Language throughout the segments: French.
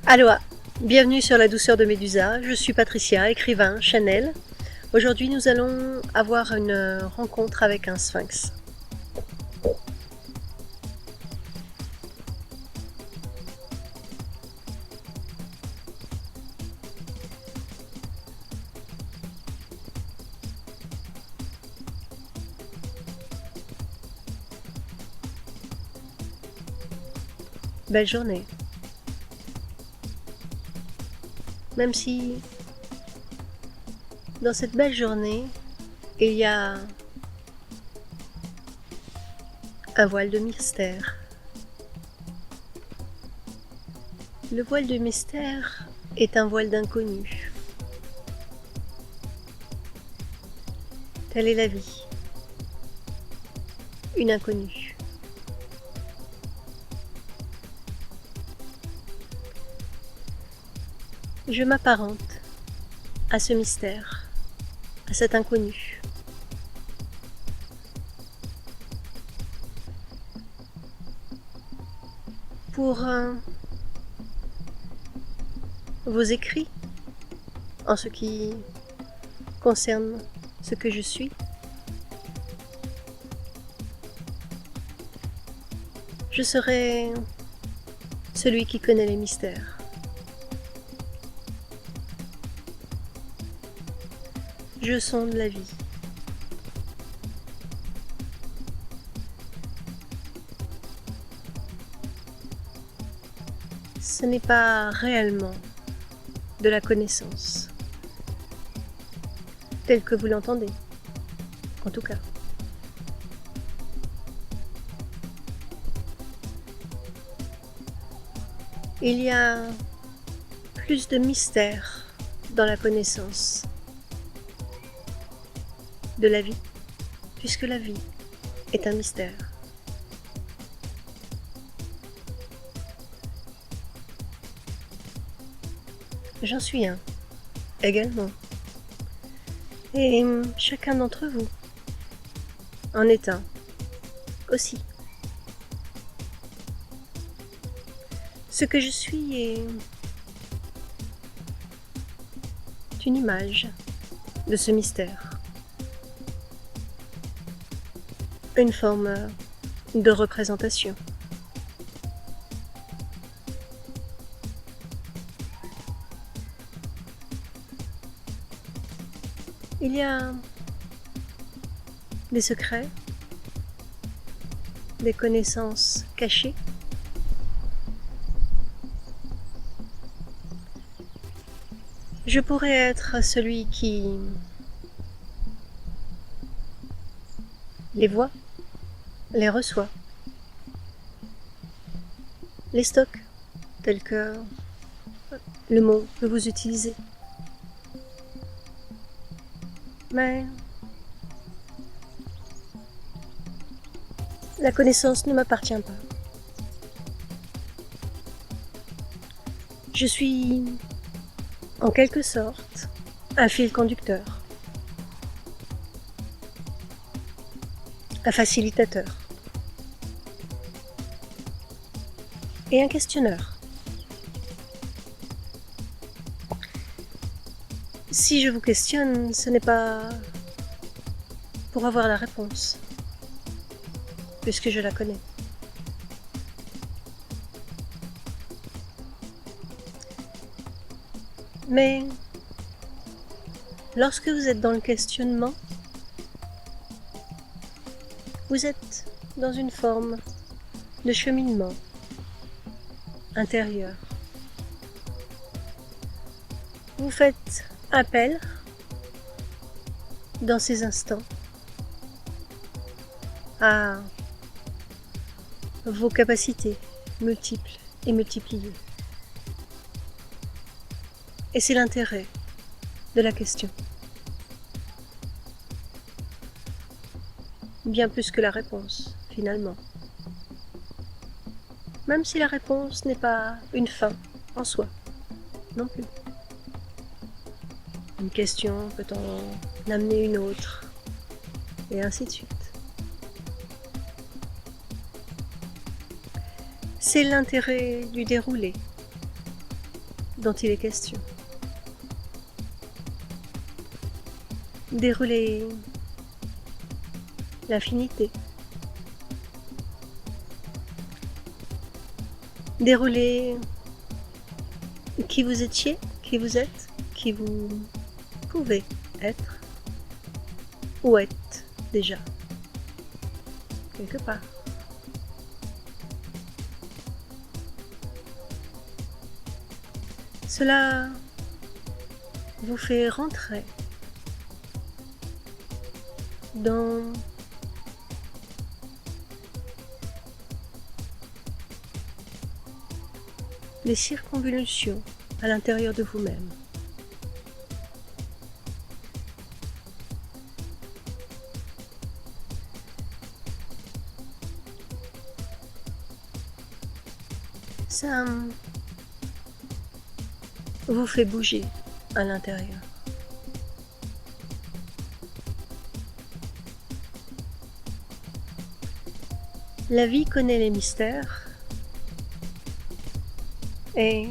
Aloha, bienvenue sur La douceur de Médusa, je suis Patricia, écrivain, Chanel. Aujourd'hui nous allons avoir une rencontre avec un sphinx. Belle journée. Même si dans cette belle journée, il y a un voile de mystère. Le voile de mystère est un voile d'inconnu. Telle est la vie. Une inconnue. Je m'apparente à ce mystère, à cet inconnu. Pour vos écrits, en ce qui concerne ce que je suis, je serai celui qui connaît les mystères. Je sonde la vie. Ce n'est pas réellement de la connaissance, telle que vous l'entendez, en tout cas. Il y a plus de mystère dans la connaissance de la vie, puisque la vie est un mystère. J'en suis un, également. Et chacun d'entre vous en est un, aussi. Ce que je suis est une image de ce mystère. Une forme de représentation. Il y a des secrets, des connaissances cachées, je pourrais être celui qui les voit, les reçoit, les stocke, tel que le mot que vous utilisez. Mais la connaissance ne m'appartient pas. Je suis, en quelque sorte, un fil conducteur, un facilitateur et un questionneur. Si je vous questionne, ce n'est pas pour avoir la réponse, puisque je la connais. Mais lorsque vous êtes dans le questionnement, vous êtes dans une forme de cheminement intérieur. Vous faites appel dans ces instants à vos capacités multiples et multipliées. Et c'est l'intérêt de la question. Bien plus que la réponse, finalement. Même si la réponse n'est pas une fin en soi, non plus. Une question peut en amener une autre, et ainsi de suite. C'est l'intérêt du déroulé dont il est question. Déroulez l'infinité. Déroulez qui vous étiez, qui vous êtes, qui vous pouvez être, ou êtes déjà, quelque part. Cela vous fait rentrer dans les circonvolutions à l'intérieur de vous-même. Ça vous fait bouger à l'intérieur. La vie connaît les mystères et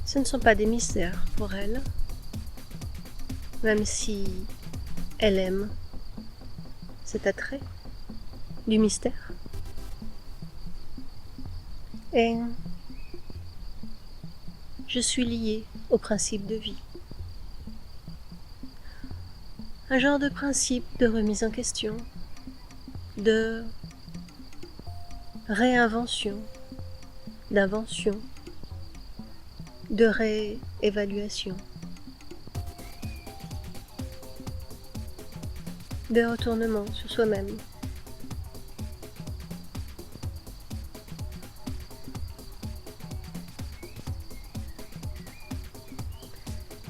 ce ne sont pas des mystères pour elle, même si elle aime cet attrait du mystère. Et je suis liée au principe de vie. Un genre de principe de remise en question, de réinvention, d'invention, de réévaluation, de retournement sur soi-même.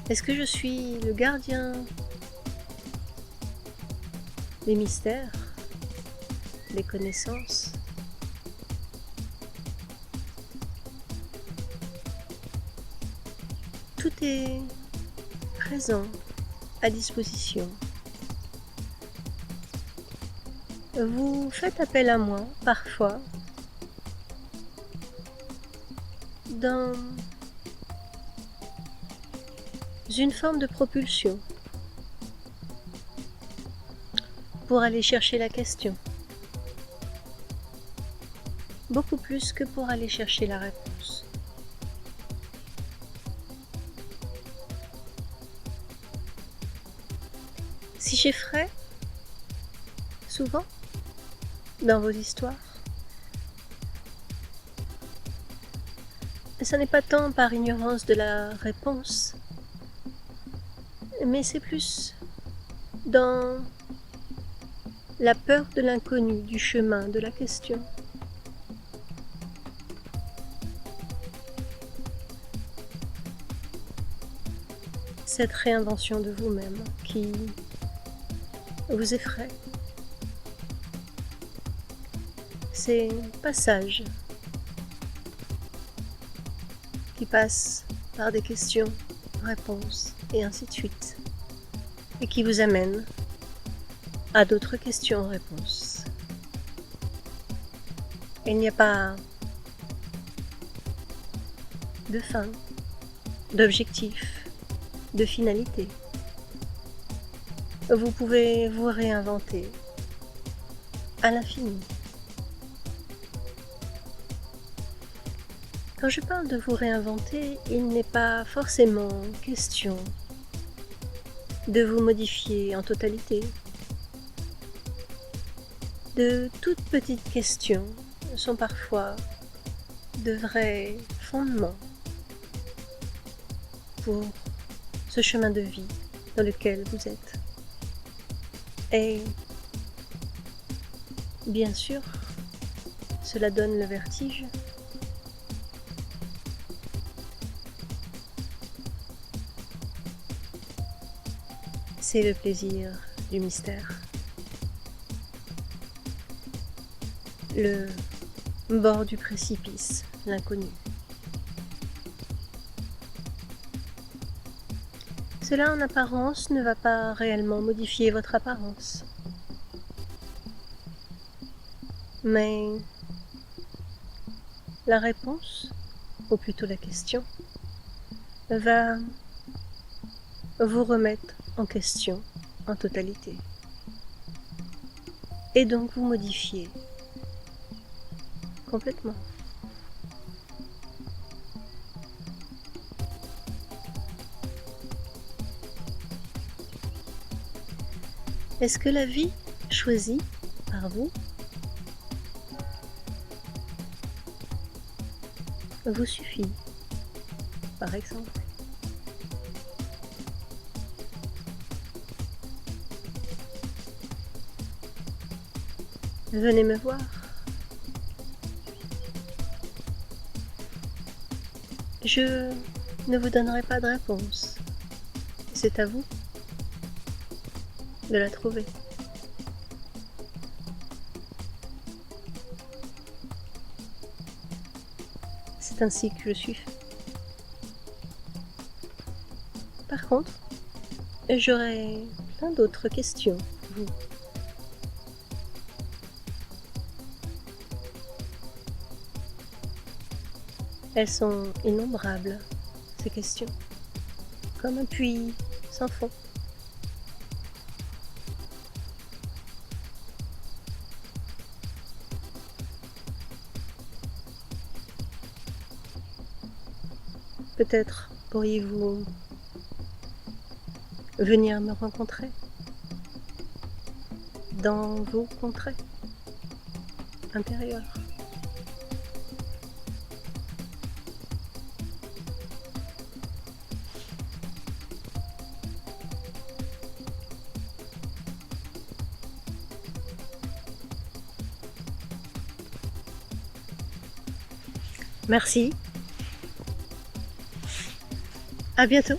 Est-ce que je suis le gardien des mystères, des connaissances? Tout est présent, à disposition. Vous faites appel à moi, parfois, dans une forme de propulsion, pour aller chercher la question, beaucoup plus que pour aller chercher la réponse. Si j'effraie, souvent, dans vos histoires, ce n'est pas tant par ignorance de la réponse, mais c'est plus dans la peur de l'inconnu, du chemin, de la question. Cette réinvention de vous-même qui vous effraie. Ces passages qui passent par des questions, réponses et ainsi de suite, et qui vous amènent à d'autres questions-réponses. Il n'y a pas de fin, d'objectif, de finalité. Vous pouvez vous réinventer à l'infini. Quand je parle de vous réinventer, il n'est pas forcément question de vous modifier en totalité. De toutes petites questions sont parfois de vrais fondements pour ce chemin de vie dans lequel vous êtes. Et bien sûr, cela donne le vertige. C'est le plaisir du mystère. Le bord du précipice, l'inconnu. Cela en apparence ne va pas réellement modifier votre apparence. Mais La réponse, ou plutôt la question, va vous remettre en question en totalité. Et donc vous modifier complètement. Est-ce que la vie choisie par vous vous suffit, par exemple? Venez me voir. Je ne vous donnerai pas de réponse. C'est à vous de la trouver. C'est ainsi que je suis fait. Par contre, j'aurais plein d'autres questions pour vous. Elles sont innombrables, ces questions, comme un puits sans fond. Peut-être pourriez-vous venir me rencontrer dans vos contrées intérieures. Merci. À bientôt.